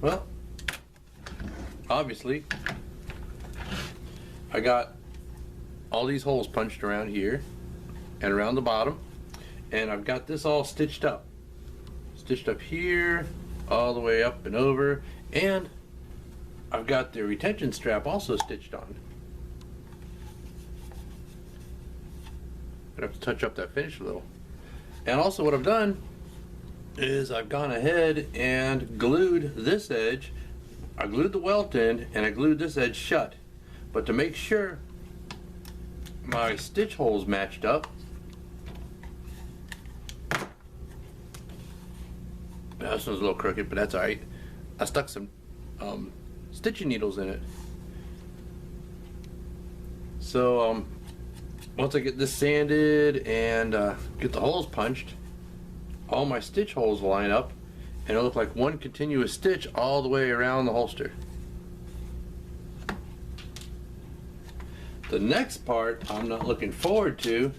Well, obviously, I got all these holes punched around here and around the bottom, and I've got this all stitched up here, all the way up and over, and I've got the retention strap also stitched on. I'd have to touch up that finish a little. And also what I've done is I've gone ahead and glued this edge. I glued the welt in and I glued this edge shut. But to make sure my stitch holes matched up, this one's a little crooked, but that's alright. I stuck some stitching needles in it. So once I get this sanded and get the holes punched, all my stitch holes will line up and it'll look like one continuous stitch all the way around the holster. The next part I'm not looking forward to,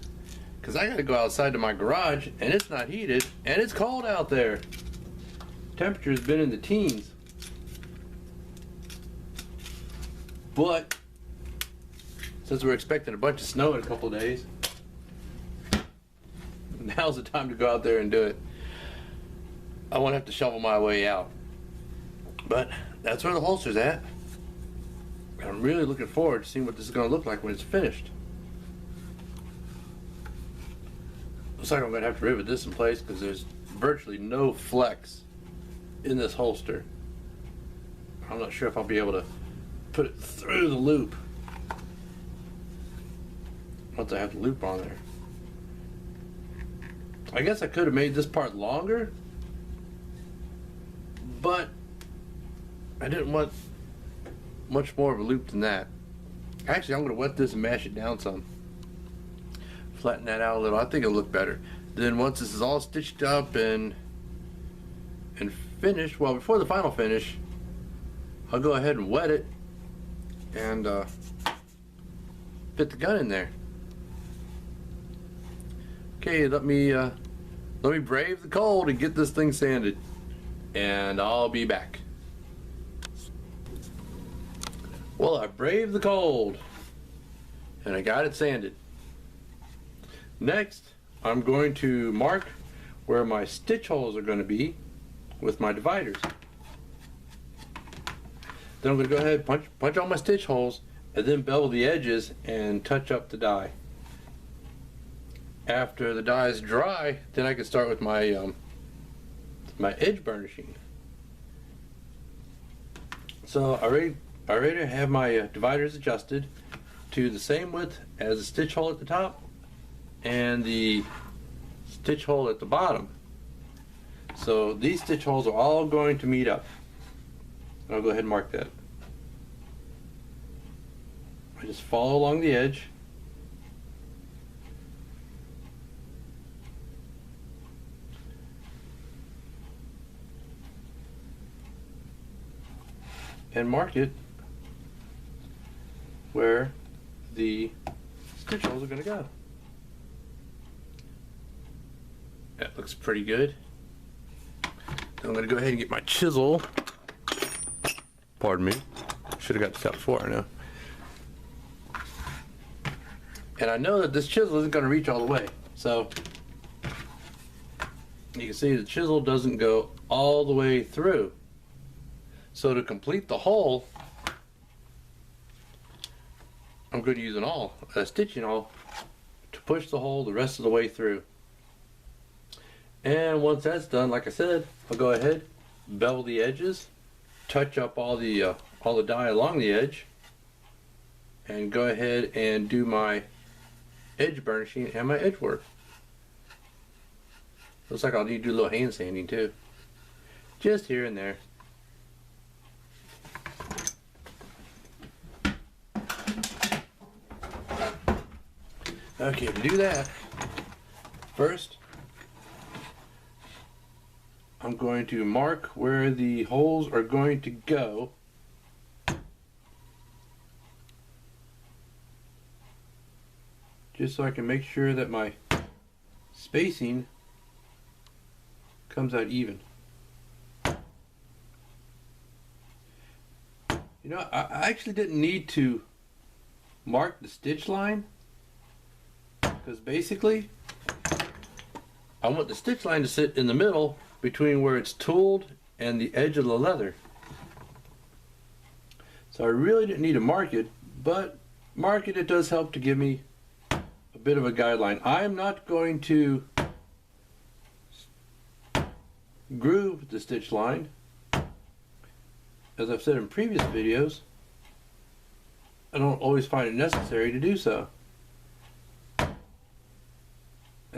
because I gotta go outside to my garage and it's not heated and it's cold out there. Temperature's been in the teens. But since we're expecting a bunch of snow in a couple of days, now's the time to go out there and do it. I won't have to shovel my way out. But that's where the holster's at. I'm really looking forward to seeing what this is going to look like when it's finished. Looks like I'm going to have to rivet this in place because there's virtually no flex in this holster. I'm not sure if I'll be able to put it through the loop once I have the loop on there. I guess I could have made this part longer, but I didn't want much more of a loop than that. Actually, I'm going to wet this and mash it down some. Flatten that out a little. I think it'll look better. Then once this is all stitched up and finished, well, before the final finish, I'll go ahead and wet it and fit the gun in there. Okay, let me brave the cold and get this thing sanded, and I'll be back. Well, I braved the cold and I got it sanded. Next, I'm going to mark where my stitch holes are going to be with my dividers. Then I'm going to go ahead and punch all my stitch holes and then bevel the edges and touch up the die. After the die is dry, then I can start with my my edge burnishing. So I already have my dividers adjusted to the same width as the stitch hole at the top and the stitch hole at the bottom. So these stitch holes are all going to meet up. I'll go ahead and mark that. I just follow along the edge. And mark it where the stitch holes are going to go. That looks pretty good. I'm going to go ahead and get my chisel. Pardon me. Should have got this out before, I know. And I know that this chisel isn't going to reach all the way. So you can see the chisel doesn't go all the way through. So to complete the hole, I'm going to use a stitching awl to push the hole the rest of the way through. And once that's done, like I said, I'll go ahead, bevel the edges, touch up all the dye along the edge, and go ahead and do my edge burnishing and my edge work. Looks like I'll need to do a little hand sanding too, just here and there. Okay, to do that, first I'm going to mark where the holes are going to go. Just so I can make sure that my spacing comes out even. You know, I actually didn't need to mark the stitch line, because basically I want the stitch line to sit in the middle between where it's tooled and the edge of the leather. So I really didn't need to mark it, but marking it does help to give me a bit of a guideline. I am not going to groove the stitch line. As I've said in previous videos, I don't always find it necessary to do so. And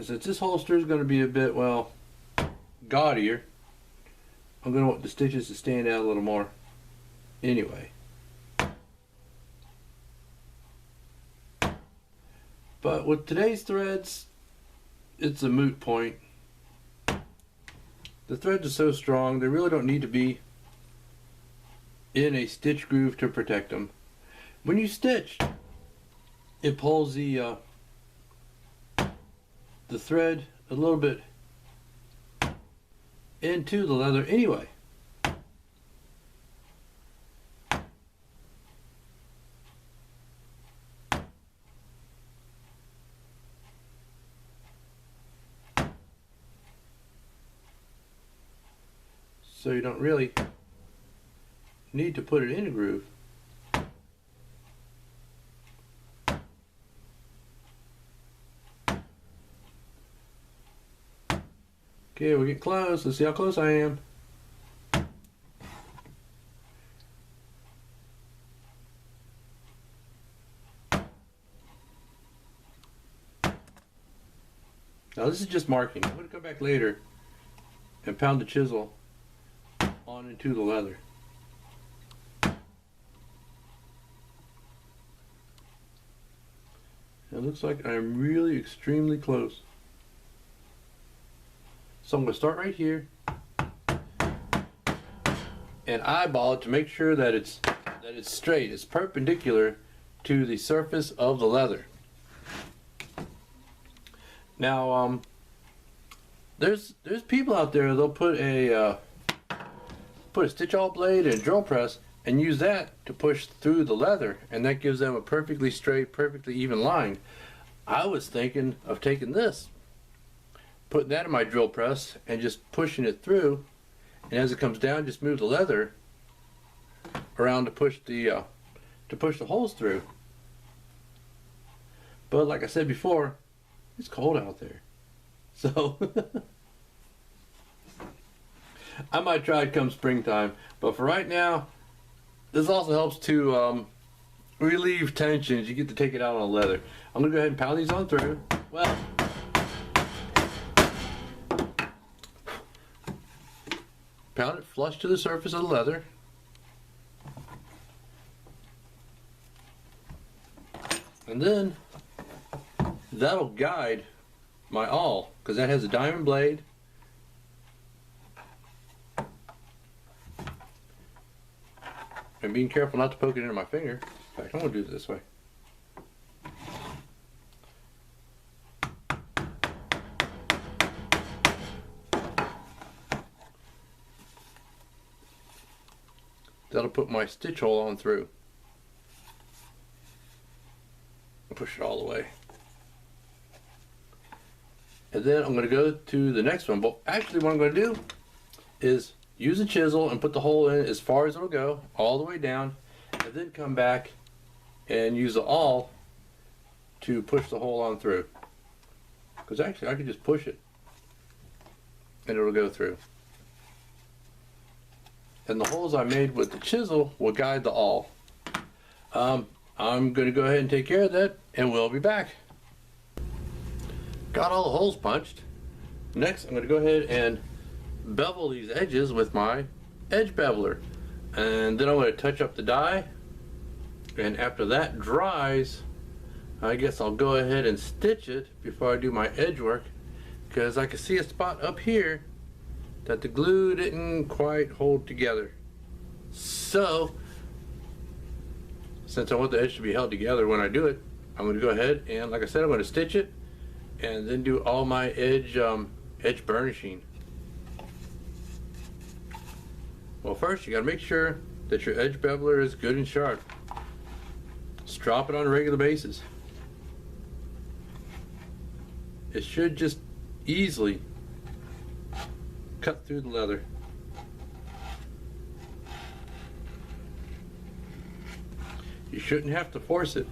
since this holster is going to be a bit, well, gaudier, I'm going to want the stitches to stand out a little more anyway. But with today's threads, it's a moot point. The threads are so strong, they really don't need to be in a stitch groove to protect them. When you stitch, it pulls the thread a little bit into the leather anyway. So you don't really need to put it in a groove. Okay, we're getting close. Let's see how close I am. Now this is just marking. I'm going to come back later and pound the chisel on into the leather. It looks like I'm really extremely close. So I'm going to start right here and eyeball it to make sure that it's straight. It's perpendicular to the surface of the leather. Now, there's people out there, they'll put a stitch awl blade and drill press and use that to push through the leather, and that gives them a perfectly straight, perfectly even line. I was thinking of taking this, putting that in my drill press and just pushing it through, and as it comes down, just move the leather around to push the holes through. But like I said before, it's cold out there, so I might try it come springtime. But for right now, this also helps to relieve tensions. You get to take it out on the leather. I'm gonna go ahead and pound these on through. Well, pound it flush to the surface of the leather. And then that'll guide my awl, because that has a diamond blade. And being careful not to poke it into my finger. In fact, I'm going to do it this way. That'll put my stitch hole on through. Push it all the way. And then I'm going to go to the next one. But actually what I'm going to do is use a chisel and put the hole in as far as it'll go, all the way down, and then come back and use the awl to push the hole on through. Because actually I could just push it and it'll go through. And the holes I made with the chisel will guide the awl. I'm going to go ahead and take care of that, and we'll be back. Got all the holes punched. Next, I'm going to go ahead and bevel these edges with my edge beveler. And then I'm going to touch up the dye. And after that dries, I guess I'll go ahead and stitch it before I do my edge work, because I can see a spot up here that the glue didn't quite hold together. So, since I want the edge to be held together when I do it, I'm going to go ahead and, like I said, I'm going to stitch it and then do all my edge burnishing. Well, first you got to make sure that your edge beveler is good and sharp. Strop it on a regular basis. It should just easily cut through the leather. You shouldn't have to force it.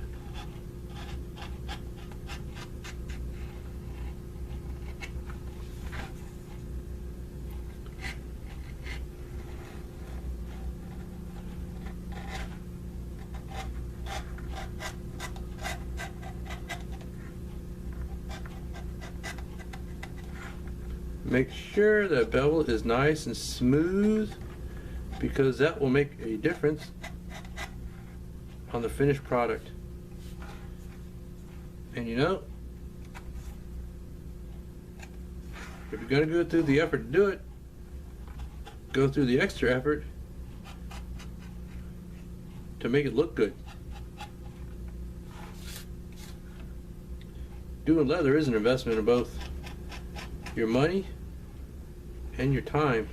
Make sure that bevel is nice and smooth, because that will make a difference on the finished product. And you know, if you're going to go through the effort to do it, go through the extra effort to make it look good. Doing leather is an investment in both your money and your time.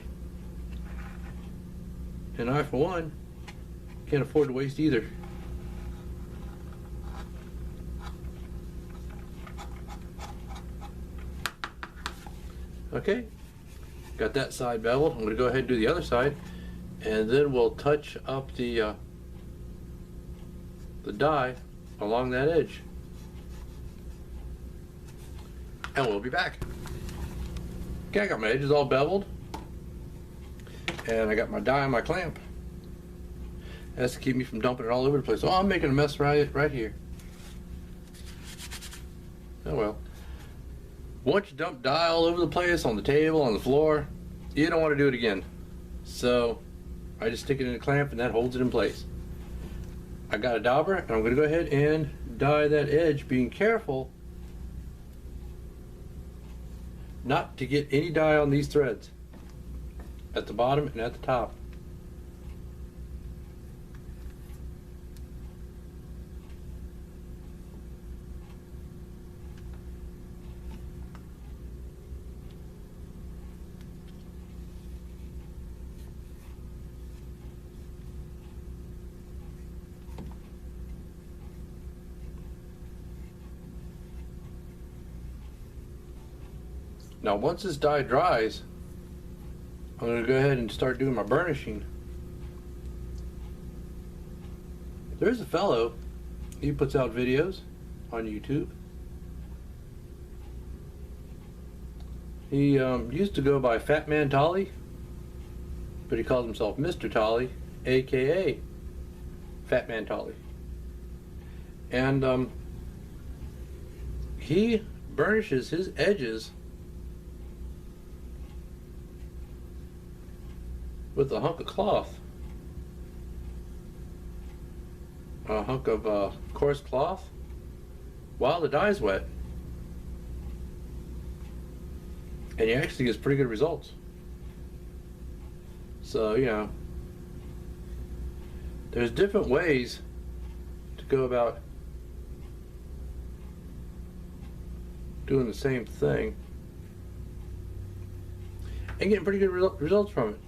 And I, for one, can't afford to waste either. Okay, got that side beveled. I'm going to go ahead and do the other side, and then we'll touch up the die along that edge. And we'll be back. Okay, I got my edges all beveled, and I got my die on my clamp. That's to keep me from dumping it all over the place. Oh, I'm making a mess right here. Oh well. Once you dump dye all over the place, on the table, on the floor, you don't want to do it again. So I just stick it in a clamp and that holds it in place. I got a dauber and I'm going to go ahead and dye that edge, being careful not to get any dye on these threads at the bottom and at the top. Now once this dye dries, I'm going to go ahead and start doing my burnishing. There's a fellow, he puts out videos on YouTube. He used to go by Fat Man Tolly, but he calls himself Mr. Tolly, aka Fat Man Tolly. And he burnishes his edges with a hunk of cloth, a hunk of coarse cloth, while the dye's wet, and he actually gets pretty good results. So, you know, there's different ways to go about doing the same thing and getting pretty good results from it.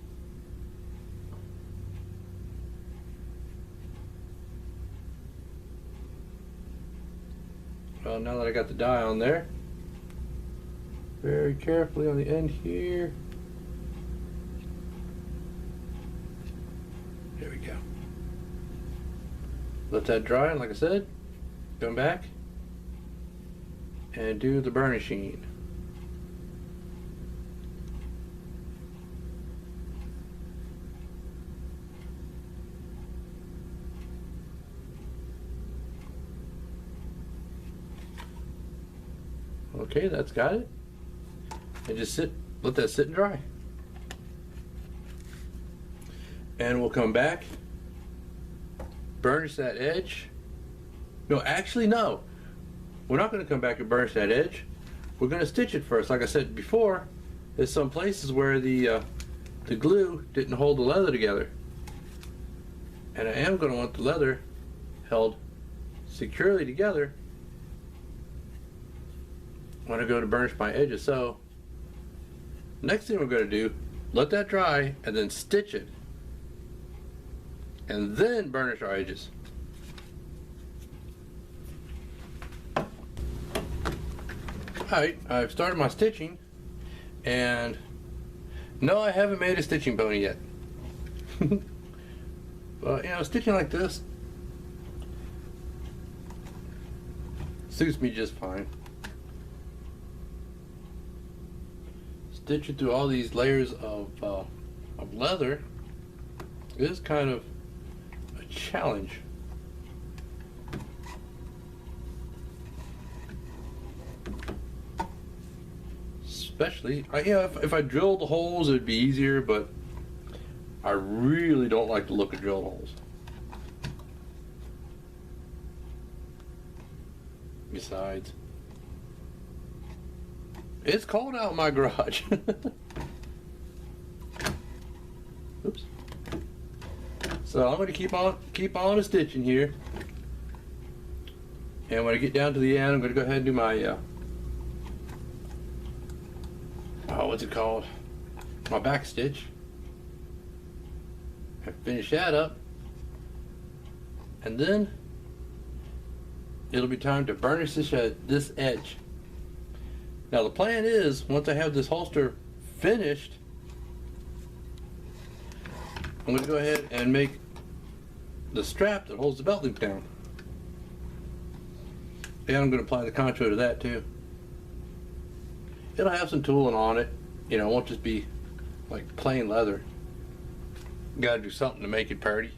Well, now that I got the dye on there, very carefully on the end here. There we go. Let that dry, and like I said, come back and do the burnishing. Okay, that's got it. And just let that sit and dry. And we'll come back, burnish that edge. No, actually no. We're not going to come back and burnish that edge. We're going to stitch it first. Like I said before, there's some places where the glue didn't hold the leather together. And I am going to want the leather held securely together when I go to burnish my edges. So next thing we're going to do, let that dry and then stitch it. and then burnish our edges. Alright, I've started my stitching, and no, I haven't made a stitching pony yet. But you know, stitching like this suits me just fine. Stitching through all these layers of leather is kind of a challenge. Especially, if I drilled the holes, it'd be easier, but I really don't like the look of drilled holes. Besides, it's cold out in my garage. Oops. So I'm going to keep on stitching here, and when I get down to the end, I'm going to go ahead and do my what's it called? My back stitch. And finish that up, and then it'll be time to burnish this edge. Now the plan is, once I have this holster finished, I'm going to go ahead and make the strap that holds the belt loop down. And I'm going to apply the contour to that too. It'll have some tooling on it. You know, it won't just be like plain leather. Got to do something to make it pretty.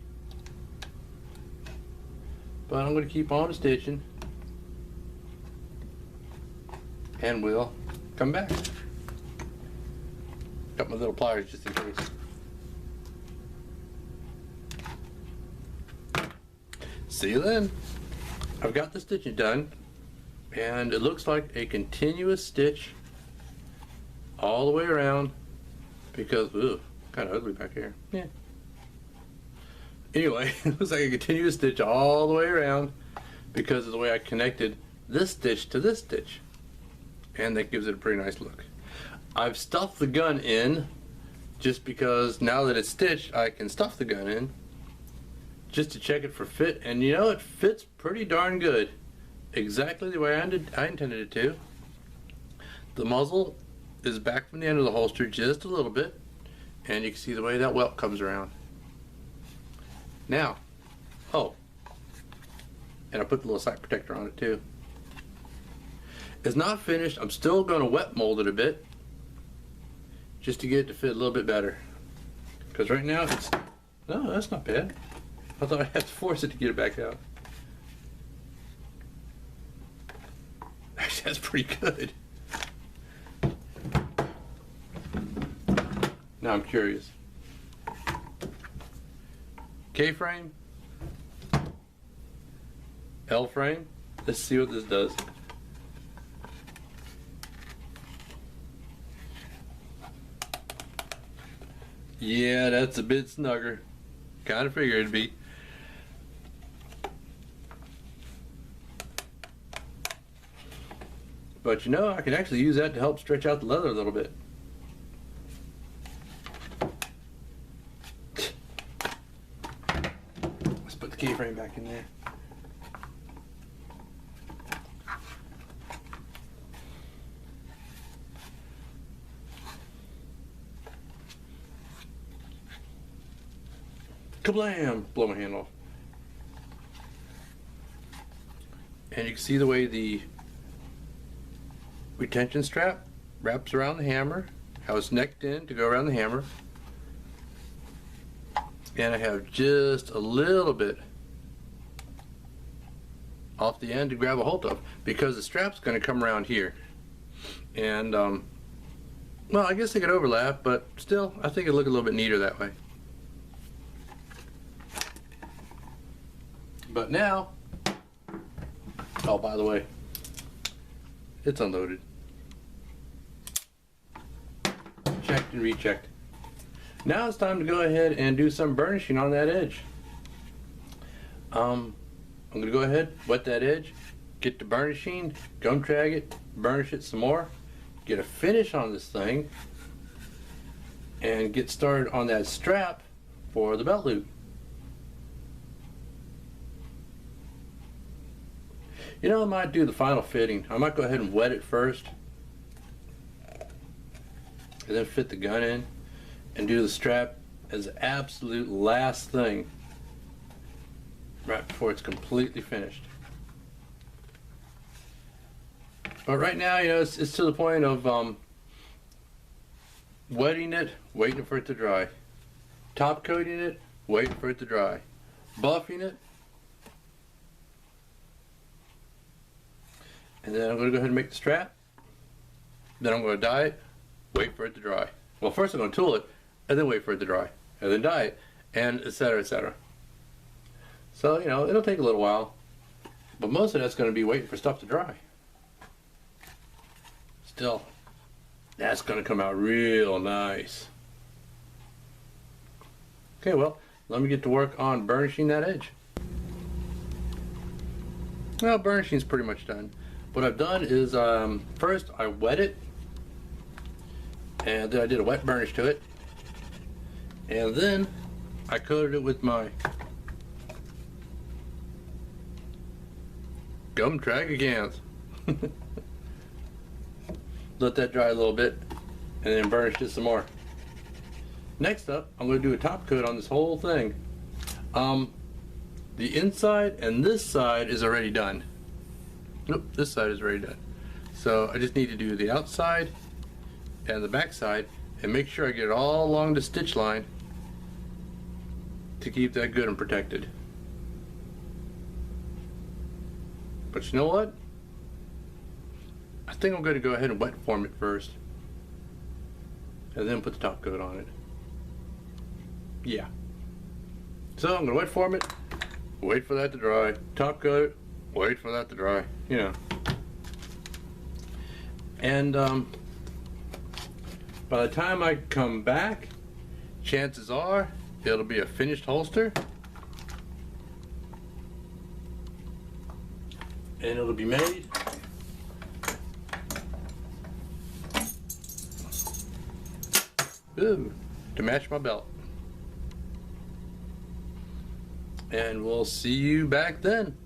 But I'm going to keep on stitching, and we'll come back. Got my little pliers just in case. See you then. I've got the stitching done, and it looks like a continuous stitch all the way around, because kind of ugly back here. Yeah. Anyway, it looks like a continuous stitch all the way around because of the way I connected this stitch to this stitch, and that gives it a pretty nice look. I've stuffed the gun in just because now that it's stitched, I can stuff the gun in just to check it for fit, and you know, it fits pretty darn good, exactly the way I intended it to. The muzzle is back from the end of the holster just a little bit, and you can see the way that welt comes around. Now, and I put the little sight protector on it too. It's not finished. I'm still going to wet mold it a bit just to get it to fit a little bit better, because right now no, that's not bad. I thought I had to force it to get it back out. Actually, that's pretty good. Now I'm curious. K-frame, L-frame. Let's see what this does. Yeah, that's a bit snugger. Kind of figured it'd be. But you know, I can actually use that to help stretch out the leather a little bit. Let's put the keyframe back in there. Kablam! Blow my hand off. And you can see the way the retention strap wraps around the hammer, how it's necked in to go around the hammer. And I have just a little bit off the end to grab a hold of, because the strap's going to come around here. And, well, I guess they could overlap, but still, I think it'll look a little bit neater that way. But now, oh, by the way, it's unloaded. Checked and rechecked. Now it's time to go ahead and do some burnishing on that edge. I'm going to go ahead, wet that edge, get the burnishing, gum trag it, burnish it some more, get a finish on this thing, and get started on that strap for the belt loop. You know, I might do the final fitting. I might go ahead and wet it first, and then fit the gun in, and do the strap as the absolute last thing right before it's completely finished. But right now, you know, it's to the point of wetting it, waiting for it to dry, top coating it, waiting for it to dry, buffing it, and then I'm going to go ahead and make the strap. Then I'm going to dye it, wait for it to dry. Well, first I'm going to tool it, and then wait for it to dry, and then dye it, and etc., etc. So, you know, it'll take a little while, but most of that's going to be waiting for stuff to dry. Still, that's going to come out real nice. Okay, well, let me get to work on burnishing that edge. Well, burnishing's pretty much done. What I've done is, first I wet it, and then I did a wet burnish to it, and then I coated it with my gum tragicans. Let that dry a little bit, and then burnished it some more. Next up, I'm going to do a top coat on this whole thing. The inside and this side is already done. Nope, this side is already done. So I just need to do the outside and the back side, and make sure I get it all along the stitch line to keep that good and protected. But you know what? I think I'm going to go ahead and wet form it first, and then put the top coat on it. Yeah. So I'm going to wet form it, wait for that to dry, top coat it, wait for that to dry, you know. And by the time I come back, chances are it'll be a finished holster, and it'll be made to match my belt. And we'll see you back then.